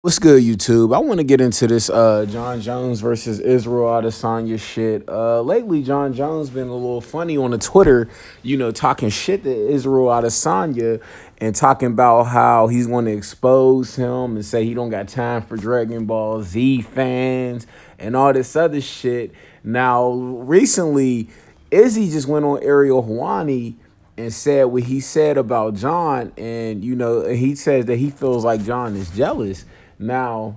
What's good, YouTube? I want to get into this John Jones versus Israel Adesanya shit. Lately, John Jones been a little funny on the Twitter, talking shit to Israel Adesanya and talking about how he's going to expose him and say he don't got time for Dragon Ball Z fans and all this other shit. Now, recently, Izzy just went on Ariel Hawani and said what he said about John, and he says that he feels like John is jealous. Now,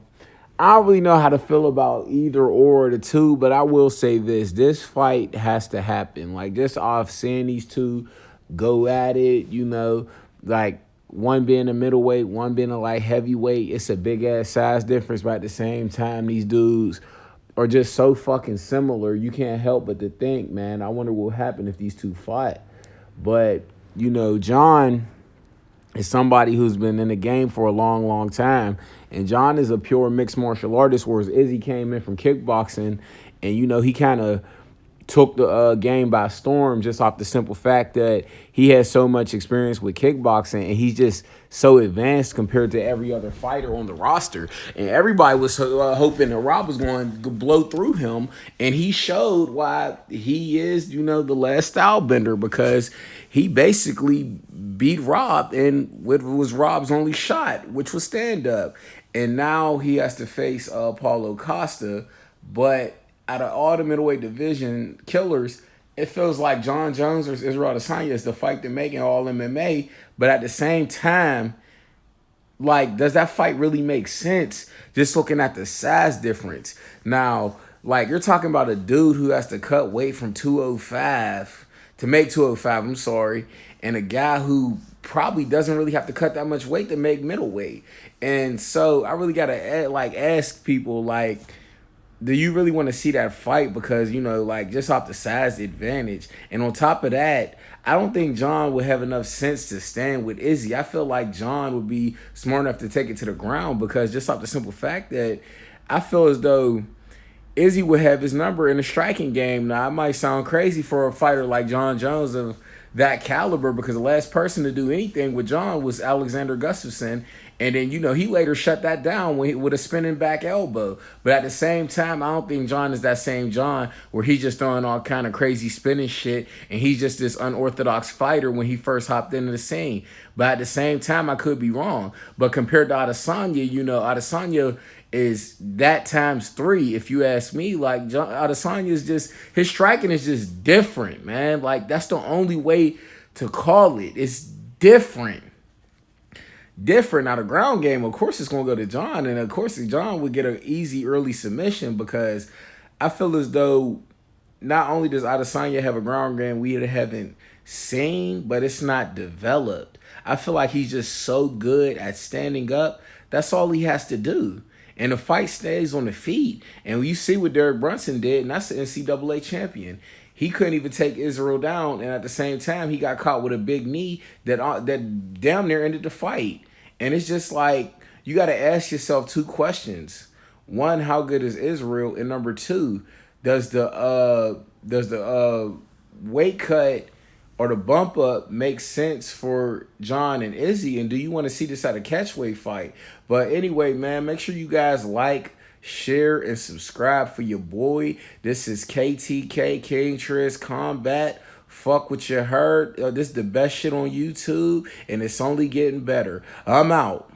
I don't really know how to feel about either or the two, but I will say this: this fight has to happen. Like just off seeing these two go at it, like one being a middleweight, one being a light heavyweight. It's a big ass size difference, but at the same time, these dudes are just so fucking similar. You can't help but to think, man, I wonder what would happen if these two fought. But John is somebody who's been in the game for a long, long time. And John is a pure mixed martial artist, whereas Izzy came in from kickboxing. And, he kind of took the game by storm just off the simple fact that he has so much experience with kickboxing and he's just so advanced compared to every other fighter on the roster. And everybody was hoping that Rob was going to blow through him. And he showed why he is, the last style bender, because he basically beat Rob and what was Rob's only shot, which was stand up. And now he has to face Paulo Costa, but out of all the middleweight division killers, it feels like John Jones versus Israel Adesanya is the fight to make in all MMA. But at the same time, like, does that fight really make sense? Just looking at the size difference. Now, like, you're talking about a dude who has to cut weight from 205 to make 205, I'm sorry, and a guy who probably doesn't really have to cut that much weight to make middleweight. And so I really gotta ask people, like, do you really want to see that fight? Because, like, just off the size advantage. And on top of that, I don't think John would have enough sense to stand with Izzy. I feel like John would be smart enough to take it to the ground, because just off the simple fact that I feel as though Izzy would have his number in the striking game. Now, it might sound crazy for a fighter like John Jones of that caliber, because the last person to do anything with John was Alexander Gustafsson. And then, he later shut that down with a spinning back elbow. But at the same time, I don't think John is that same John where he's just throwing all kind of crazy spinning shit and he's just this unorthodox fighter when he first hopped into the scene. But at the same time, I could be wrong. But compared to Adesanya, Adesanya is that times three, if you ask me. Like, Adesanya is just, his striking is just different, man. Like, that's the only way to call it. It's different. Now, the ground game, of course, it's going to go to John. And, of course, John would get an easy early submission, because I feel as though not only does Adesanya have a ground game we haven't seen, but it's not developed. I feel like he's just so good at standing up. That's all he has to do. And the fight stays on the feet. And you see what Derek Brunson did, and that's the NCAA champion. He couldn't even take Israel down, and at the same time, he got caught with a big knee that damn near ended the fight. And it's just like, you got to ask yourself two questions: one, how good is Israel? And number two, does the weight cut or the bump up make sense for John and Izzy? And do you want to see this at a catchweight fight? But anyway, man, make sure you guys like, share, and subscribe for your boy. This is KTK, King Triz Combat. Fuck what you heard. This is the best shit on YouTube, and it's only getting better. I'm out.